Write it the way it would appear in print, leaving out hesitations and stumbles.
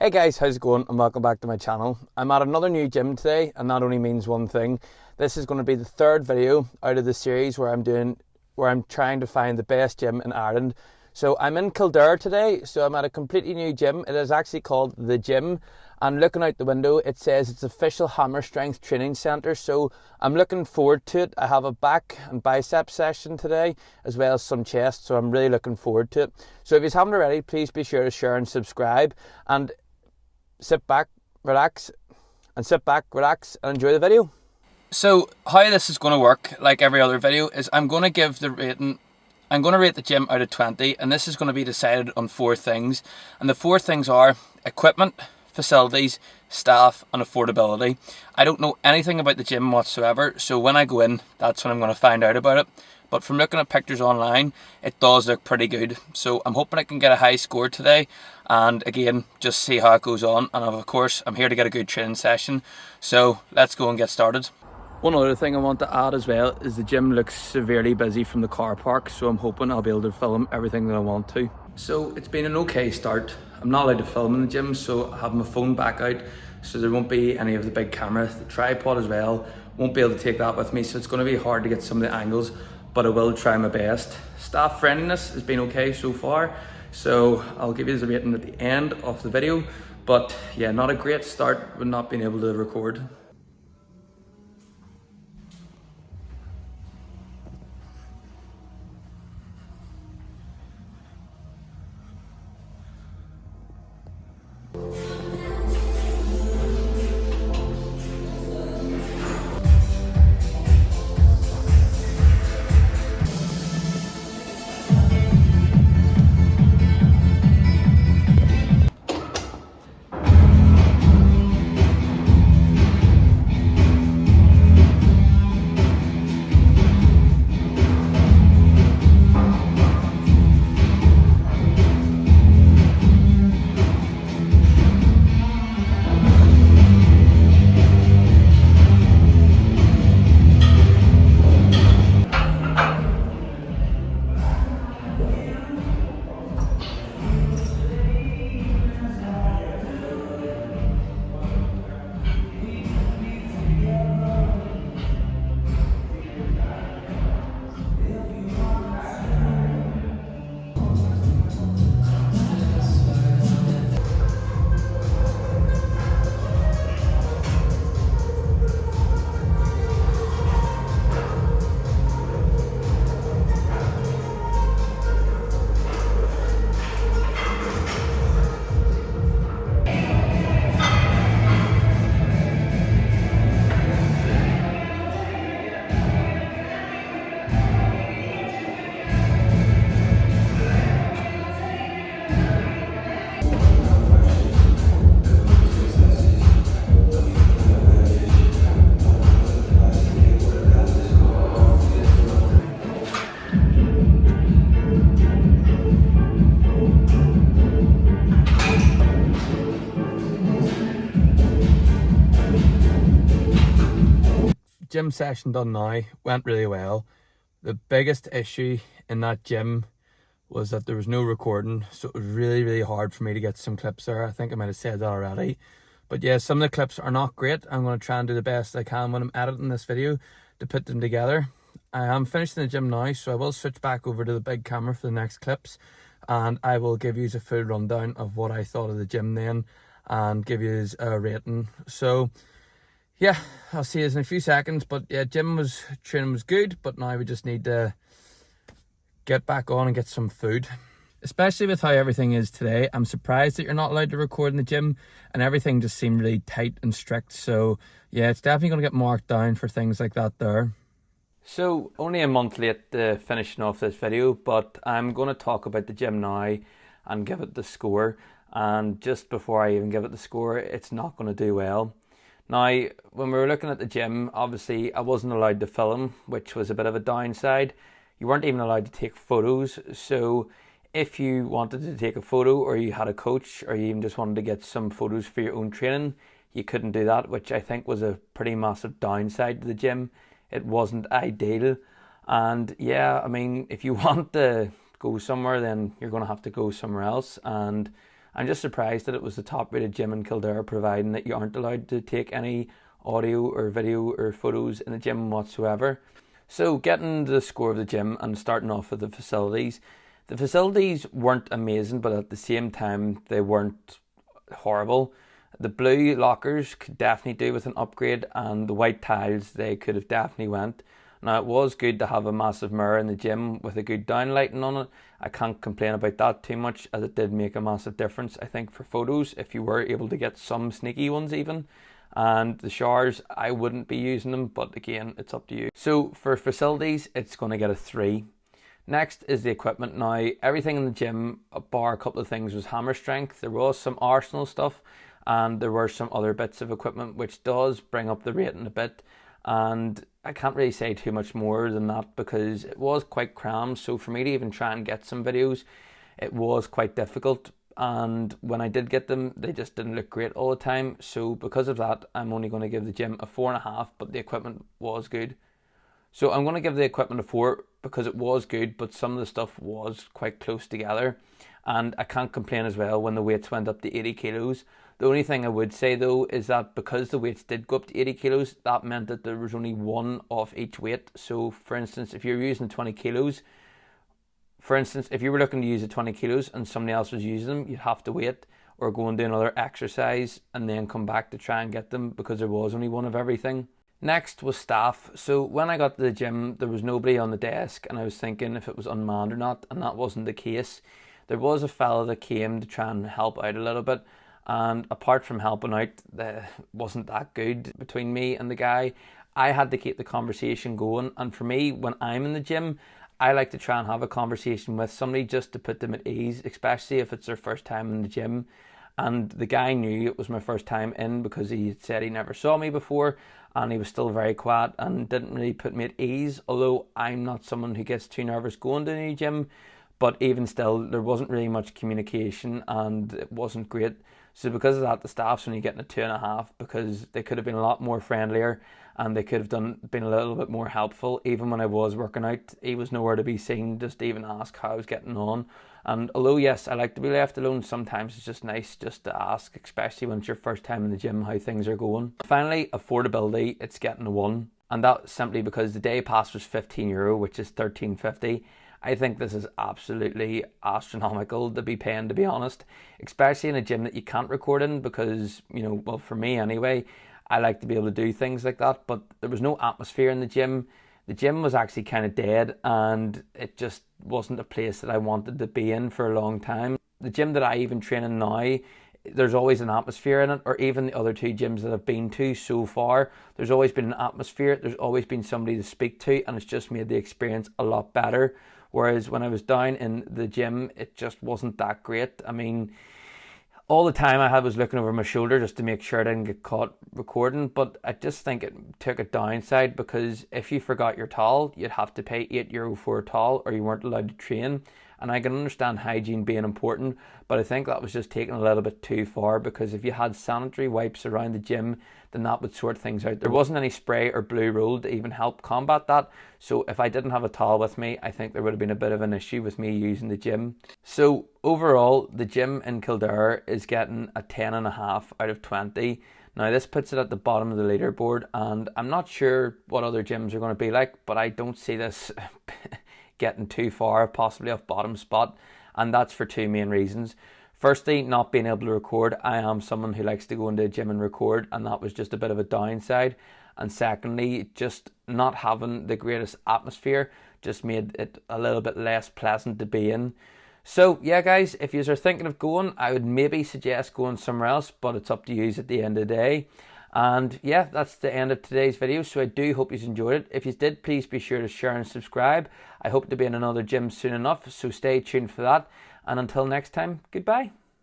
Hey guys, how's it going and welcome back to my channel. I'm at another new gym today and that only means one thing. This is going to be the third video out of the series where I'm trying to find the best gym in Ireland. So I'm in Kildare today, so I'm at a completely new gym. It is actually called The Gym, and looking out the window it says it's official Hammer Strength Training Centre, so I'm looking forward to it. I have a back and bicep session today as well as some chest, so I'm really looking forward to it. So if you haven't already, please be sure to share and subscribe, and sit back, relax, and enjoy the video. So how this is going to work, like every other video, is I'm going to rate the gym out of 20, and this is going to be decided on 4 things. And the 4 things are equipment, facilities, staff, and affordability. I don't know anything about the gym whatsoever, so when I go in, that's when I'm going to find out about it. But from looking at pictures online, it does look pretty good. So I'm hoping I can get a high score today, and again, just see how it goes on. And of course, I'm here to get a good training session. So let's go and get started. One other thing I want to add as well is the gym looks severely busy from the car park, so I'm hoping I'll be able to film everything that I want to. So it's been an okay start. I'm not allowed to film in the gym, so I have my phone back out, so there won't be any of the big cameras. The tripod as well, won't be able to take that with me, so it's going to be hard to get some of the angles, but I will try my best. Staff friendliness has been okay so far, so I'll give you the rating at the end of the video. But yeah, not a great start with not being able to record. Gym session done now, went really well. The biggest issue in that gym was that there was no recording, so it was really hard for me to get some clips there. I think I might have said that already, but yeah, some of the clips are not great. I'm going to try and do the best I can when I'm editing this video to put them together. I am finishing the gym now, so I will switch back over to the big camera for the next clips, and I will give you a full rundown of what I thought of the gym then and give you a rating. So yeah, I'll see you in a few seconds. But yeah, training was good, but now we just need to get back on and get some food. Especially with how everything is today, I'm surprised that you're not allowed to record in the gym, and everything just seemed really tight and strict. So yeah, it's definitely going to get marked down for things like that there. So only a month late to finishing off this video, but I'm going to talk about the gym now and give it the score. And just before I even give it the score, it's not going to do well. Now, when we were looking at the gym, obviously I wasn't allowed to film, which was a bit of a downside. You weren't even allowed to take photos, so if you wanted to take a photo, or you had a coach, or you even just wanted to get some photos for your own training, you couldn't do that, which I think was a pretty massive downside to the gym. It wasn't ideal. And yeah, I mean, if you want to go somewhere, then you're going to have to go somewhere else. And I'm just surprised that it was the top rated gym in Kildare, providing that you aren't allowed to take any audio or video or photos in the gym whatsoever. So getting the score of the gym and starting off with the facilities. The facilities weren't amazing, but at the same time they weren't horrible. The blue lockers could definitely do with an upgrade, and the white tiles, they could have definitely went. Now, it was good to have a massive mirror in the gym with a good downlighting on it. I can't complain about that too much, as it did make a massive difference, I think, for photos, if you were able to get some sneaky ones even. And the showers, I wouldn't be using them, but again, it's up to you. So for facilities, it's going to get a 3. Next is the equipment. Now, everything in the gym, bar a couple of things, was hammer strength. There was some Arsenal stuff, and there were some other bits of equipment, which does bring up the rating a bit. And I can't really say too much more than that, because it was quite crammed. So for me to even try and get some videos, it was quite difficult. And when I did get them, they just didn't look great all the time. So because of that, I'm only going to give the gym a 4.5, but the equipment was good. So I'm going to give the equipment a 4 because it was good, but some of the stuff was quite close together. And I can't complain as well when the weights went up to 80 kilos. The only thing I would say though is that because the weights did go up to 80 kilos, that meant that there was only one of each weight. So for instance, if you're using 20 kilos, for instance, if you were looking to use the 20 kilos and somebody else was using them, you'd have to wait or go and do another exercise and then come back to try and get them, because there was only one of everything. Next was staff. So when I got to the gym, there was nobody on the desk, and I was thinking if it was unmanned or not, and that wasn't the case. There was a fella that came to try and help out a little bit, and apart from helping out, it wasn't that good between me and the guy. I had to keep the conversation going, and for me, when I'm in the gym, I like to try and have a conversation with somebody just to put them at ease, especially if it's their first time in the gym. And the guy knew it was my first time in, because he had said he never saw me before, and he was still very quiet and didn't really put me at ease, although I'm not someone who gets too nervous going to a new gym. But even still, there wasn't really much communication, and it wasn't great. So because of that, the staff's only getting a 2.5, because they could have been a lot more friendlier, and they could have been a little bit more helpful. Even when I was working out, he was nowhere to be seen, just to even ask how I was getting on. And although yes, I like to be left alone, sometimes it's just nice just to ask, especially when it's your first time in the gym, how things are going. Finally, affordability, it's getting a 1. And that's simply because the day pass was €15, which is $13.50. I think this is absolutely astronomical to be paying, to be honest, especially in a gym that you can't record in, because, you know, well, for me anyway, I like to be able to do things like that, but there was no atmosphere in the gym. The gym was actually kind of dead, and it just wasn't a place that I wanted to be in for a long time. The gym that I even train in now, there's always an atmosphere in it, or even the other 2 gyms that I've been to so far, there's always been an atmosphere, there's always been somebody to speak to, and it's just made the experience a lot better. Whereas when I was down in the gym, it just wasn't that great. I mean, all the time I was looking over my shoulder just to make sure I didn't get caught recording, but I just think it took a downside, because if you forgot your towel, you'd have to pay €8 for a towel, or you weren't allowed to train. And I can understand hygiene being important, but I think that was just taken a little bit too far, because if you had sanitary wipes around the gym, then that would sort things out. There wasn't any spray or blue roll to even help combat that. So if I didn't have a towel with me, I think there would have been a bit of an issue with me using the gym. So overall, the gym in Kildare is getting a 10.5 out of 20. Now this puts it at the bottom of the leaderboard, and I'm not sure what other gyms are going to be like, but I don't see this getting too far, possibly off bottom spot, and that's for 2 main reasons. Firstly, not being able to record. I am someone who likes to go into a gym and record, and that was just a bit of a downside. And secondly, just not having the greatest atmosphere just made it a little bit less pleasant to be in. So yeah guys, if you are thinking of going, I would maybe suggest going somewhere else, but it's up to you at the end of the day. And yeah, that's the end of today's video, so I do hope you enjoyed it. If you did, please be sure to share and subscribe. I hope to be in another gym soon enough, so stay tuned for that. And until next time, goodbye.